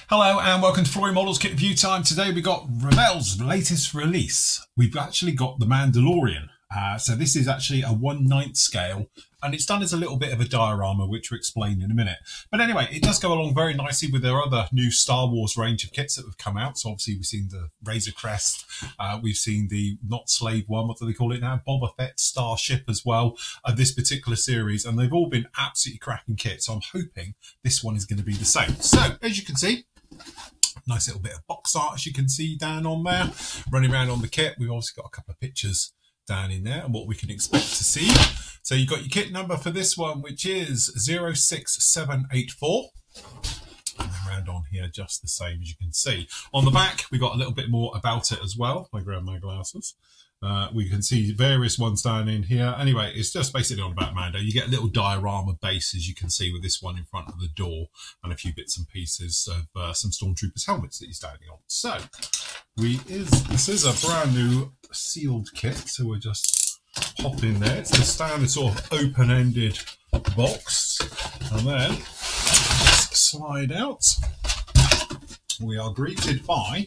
Hello and welcome to Flooring Models Kit Review Time. Today we got Revell's latest release. We've actually got the Mandalorian. So this is actually a 1/9 scale and it's done as a little bit of a diorama, which we'll explain in a minute. But anyway, it does go along very nicely with their other new Star Wars range of kits that have come out. So obviously we've seen the Razor Crest, we've seen the Not Slave one, what do they call it now? Boba Fett Starship as well, this particular series, and they've all been absolutely cracking kits. So I'm hoping this one is going to be the same. So as you can see, nice little bit of box art, as you can see down on there, running around on the kit. We've also got a couple of pictures down in there and what we can expect to see. So you've got your kit number for this one, which is 06784. And then round on here, just the same, as you can see. On the back, we got a little bit more about it as well. If I grab my glasses. We can see various ones down in here. Anyway, it's just basically on about Mando. You get a little diorama base, as you can see, with this one in front of the door, and a few bits and pieces of some Stormtroopers helmets that he's standing on. So, this is a brand new sealed kit, so we'll just pop in there. It's the standard sort of open-ended box, and then just slide out. We are greeted by...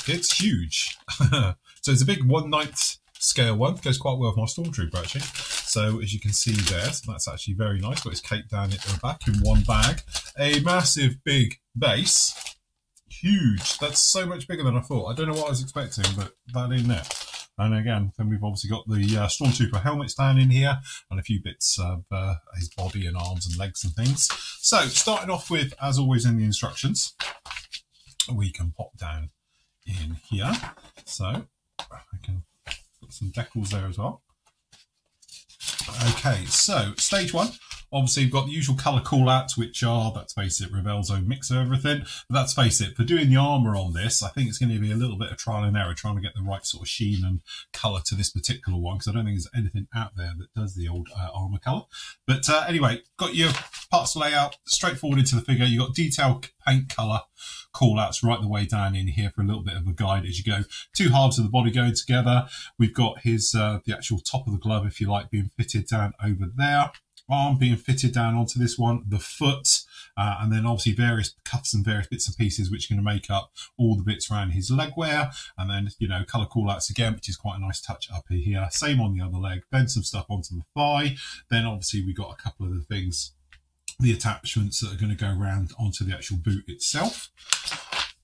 It's huge. So it's a big 1/9 scale one. Goes quite well with my Stormtrooper, actually. So as you can see there, so that's actually very nice. Got his cape down at the back in one bag. A massive big base. Huge. That's so much bigger than I thought. I don't know what I was expecting, but that in there. And again, then we've obviously got the Stormtrooper helmets down in here, and a few bits of his body and arms and legs and things. So starting off with, as always in the instructions, we can pop down in here, so I can put some decals there as well. Okay, so stage one, obviously you've got the usual colour call-outs, which are, let's face it, Revell's own mix of everything. But let's face it, for doing the armour on this, I think it's going to be a little bit of trial and error, trying to get the right sort of sheen and colour to this particular one, because I don't think there's anything out there that does the old armour colour. But anyway, got your parts layout, straightforward into the figure. You've got detailed paint colour call-outs right the way down in here for a little bit of a guide as you go. Two halves of the body going together. We've got his the actual top of the glove, if you like, being fitted down over there. Arm being fitted down onto this one, the foot, and then obviously various cuffs and various bits and pieces which are going to make up all the bits around his leg wear, and then, you know, colour call-outs again, which is quite a nice touch up here. Same on the other leg, then some stuff onto the thigh, then obviously we got a couple of the things, the attachments that are going to go around onto the actual boot itself.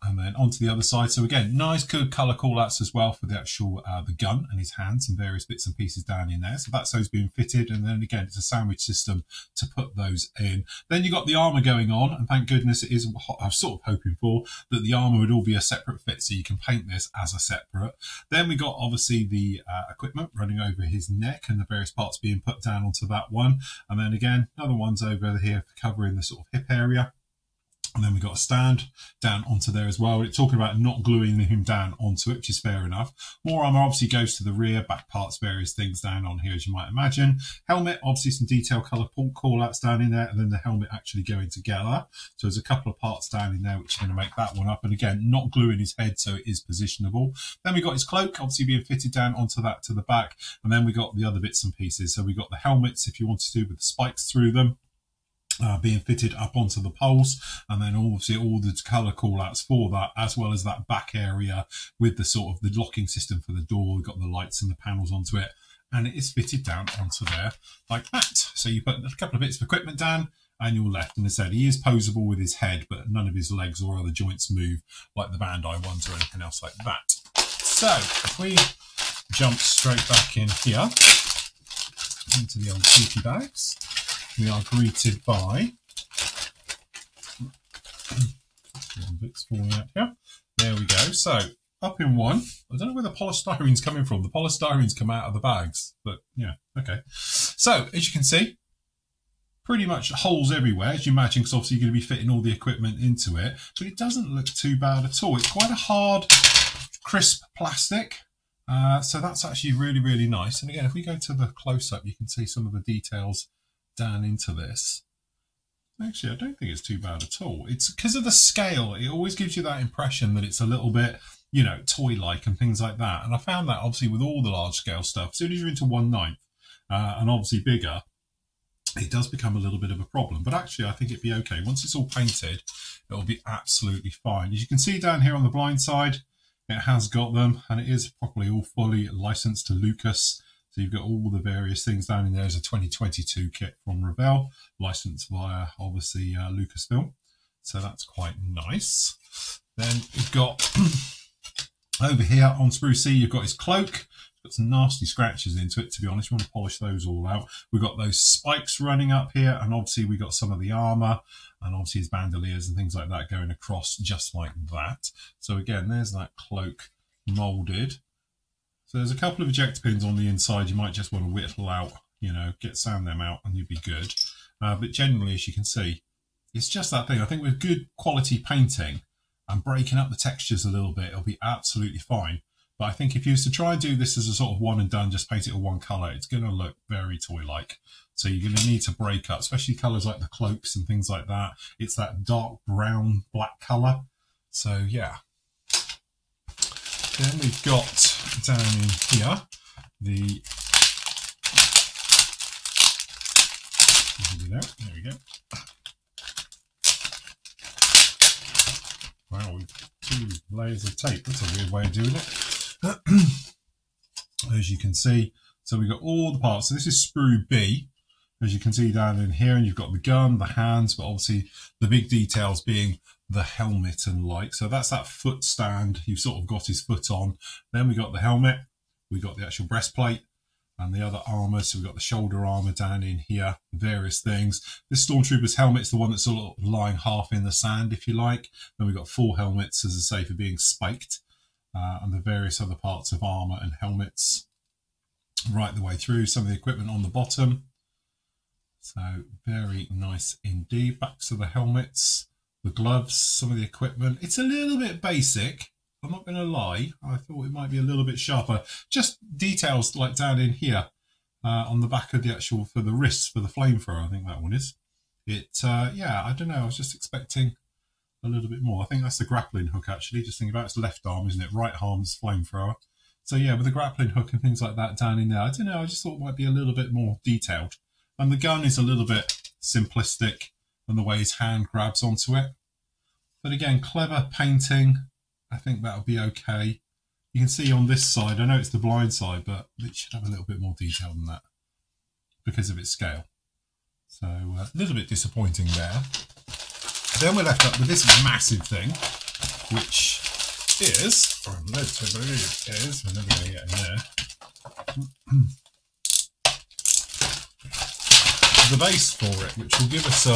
And then onto the other side. So again, nice good colour call-outs as well for the actual the gun and his hands and various bits and pieces down in there. So that's those being fitted. And then again, it's a sandwich system to put those in. Then you've got the armour going on. And thank goodness it is what I was sort of hoping for, that the armour would all be a separate fit. So you can paint this as a separate. Then we got obviously the equipment running over his neck and the various parts being put down onto that one. And then again, another one's over here for covering the sort of hip area. And then we've got a stand down onto there as well. It's talking about not gluing him down onto it, which is fair enough. More armour obviously goes to the rear, back parts, various things down on here, as you might imagine. Helmet, obviously some detail colour call-outs down in there, and then the helmet actually going together. So there's a couple of parts down in there which are going to make that one up. And again, not gluing his head, so it is positionable. Then we got his cloak, obviously being fitted down onto that to the back. And then we got the other bits and pieces. So we got the helmets, if you wanted to, with the spikes through them. Being fitted up onto the poles, and then obviously all the colour call-outs for that, as well as that back area with the sort of the locking system for the door. We've got the lights and the panels onto it, and it is fitted down onto there like that. So you put a couple of bits of equipment down, and you're left. And as I said, he is posable with his head, but none of his legs or other joints move like the Bandai ones or anything else like that. So if we jump straight back in here into the old cheeky bags, we are greeted by bits falling out here. There we go. So up in one, I don't know where the polystyrene's coming from. The polystyrene's come out of the bags, but yeah, okay. So as you can see, pretty much holes everywhere, as you imagine, because obviously you're going to be fitting all the equipment into it, but it doesn't look too bad at all. It's quite a hard, crisp plastic. So that's actually really, really nice. And again, if we go to the close-up, you can see some of the details down into this. Actually, I don't think it's too bad at all. It's because of the scale, it always gives you that impression that it's a little bit, you know, toy-like and things like that. And I found that obviously with all the large scale stuff, as soon as you're into 1/9 and obviously bigger, it does become a little bit of a problem. But actually, I think it'd be okay. Once it's all painted, it'll be absolutely fine. As you can see down here on the blind side, it has got them, and it is properly all fully licensed to Lucas. So you've got all the various things down in there. There's a 2022 kit from Revell, licensed via, obviously, Lucasfilm. So that's quite nice. Then you've got, over here on Sprue C, you've got his cloak. Got some nasty scratches into it, to be honest. We want to polish those all out. We've got those spikes running up here, and obviously we got some of the armour, and obviously his bandoliers and things like that going across just like that. So again, there's that cloak moulded. So there's a couple of ejector pins on the inside. You might just want to whittle out, you know, sand them out, and you'll be good. But generally, as you can see, it's just that thing. I think with good quality painting and breaking up the textures a little bit, it'll be absolutely fine. But I think if you was to try and do this as a sort of one and done, just paint it with one colour, it's going to look very toy-like. So you're going to need to break up, especially colours like the cloaks and things like that. It's that dark brown, black colour. So, yeah. Then we've got down in here the... There we go. Wow, we've 2 layers of tape. That's a weird way of doing it. As you can see, so we've got all the parts. So this is Sprue B, as you can see down in here, and you've got the gun, the hands, but obviously the big details being the helmet and like. So that's that foot stand. You've sort of got his foot on. Then we got the helmet, we got the actual breastplate and the other armour. So we've got the shoulder armour down in here, various things. This Stormtrooper's helmet's the one that's sort of lying half in the sand, if you like. Then we've got full helmets, as I say, for being spiked. And the various other parts of armour and helmets right the way through. Some of the equipment on the bottom. So very nice indeed. Backs of the helmets, the gloves, some of the equipment. It's a little bit basic, I'm not going to lie. I thought it might be a little bit sharper. Just details like down in here on the back of the actual, for the wrists, for the flamethrower, I think that one is. Yeah, I don't know. I was just expecting a little bit more. I think that's the grappling hook, actually. Just think about its left arm, isn't it? Right arm's flamethrower. So yeah, with the grappling hook and things like that down in there, I don't know, I just thought it might be a little bit more detailed. And the gun is a little bit simplistic and the way his hand grabs onto it. But again, clever painting. I think that'll be okay. You can see on this side, I know it's the blind side, but it should have a little bit more detail than that because of its scale. So a little bit disappointing there. Then we're left up with this massive thing, which is, or I'm led to believe it is, we're never going to get in there, the base for it, which will give us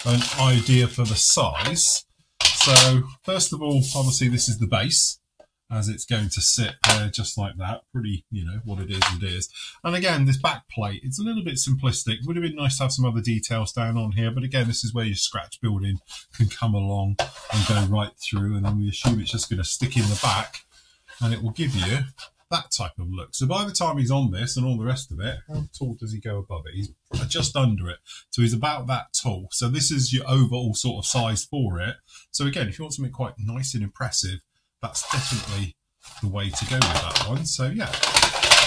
an idea for the size. So first of all, obviously this is the base, as it's going to sit there just like that. Pretty, you know, what it is. And again, this back plate, it's a little bit simplistic. Would have been nice to have some other details down on here, but again, this is where your scratch building can come along and go right through, and then we assume it's just going to stick in the back and it will give you that type of look. So by the time he's on this and all the rest of it, how tall does he go above it? He's just under it. So he's about that tall. So this is your overall sort of size for it. So again, if you want something quite nice and impressive, that's definitely the way to go with that one. So yeah,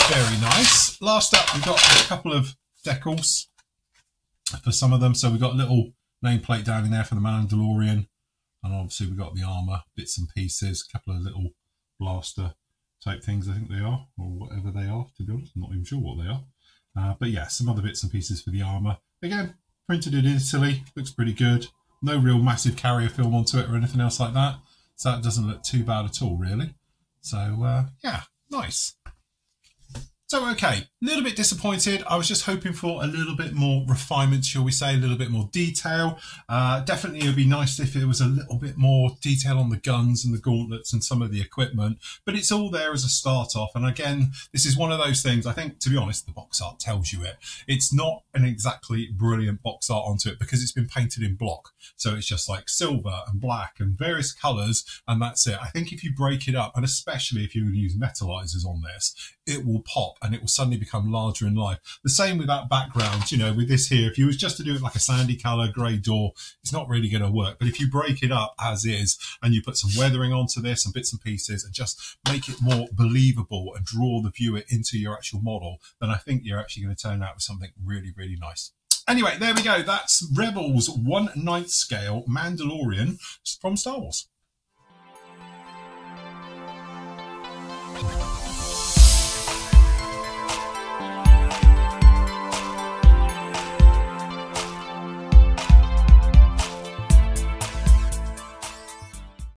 very nice. Last up, we've got a couple of decals for some of them. So we've got a little nameplate down in there for the Mandalorian. And obviously we've got the armour, bits and pieces, a couple of little blaster type things, I think they are, or whatever they are, to be honest. I'm not even sure what they are. But yeah, some other bits and pieces for the armour. Again, printed in Italy, looks pretty good. No real massive carrier film onto it or anything else like that. So that doesn't look too bad at all, really. So, yeah, nice. So, okay, a little bit disappointed. I was just hoping for a little bit more refinement, shall we say, a little bit more detail. Definitely it would be nice if there was a little bit more detail on the guns and the gauntlets and some of the equipment. But it's all there as a start off. And again, this is one of those things, I think, to be honest, the box art tells you it. It's not an exactly brilliant box art onto it because it's been painted in block. So it's just like silver and black and various colours, and that's it. I think if you break it up, and especially if you use metallizers on this, it will pop and it will suddenly become larger in life. The same with that background, you know, with this here. If you was just to do it like a sandy colour, grey door, it's not really going to work. But if you break it up as is and you put some weathering onto this and bits and pieces and just make it more believable and draw the viewer into your actual model, then I think you're actually going to turn out with something really, really nice. Anyway, there we go. That's Revell's 1/9 scale Mandalorian from Star Wars.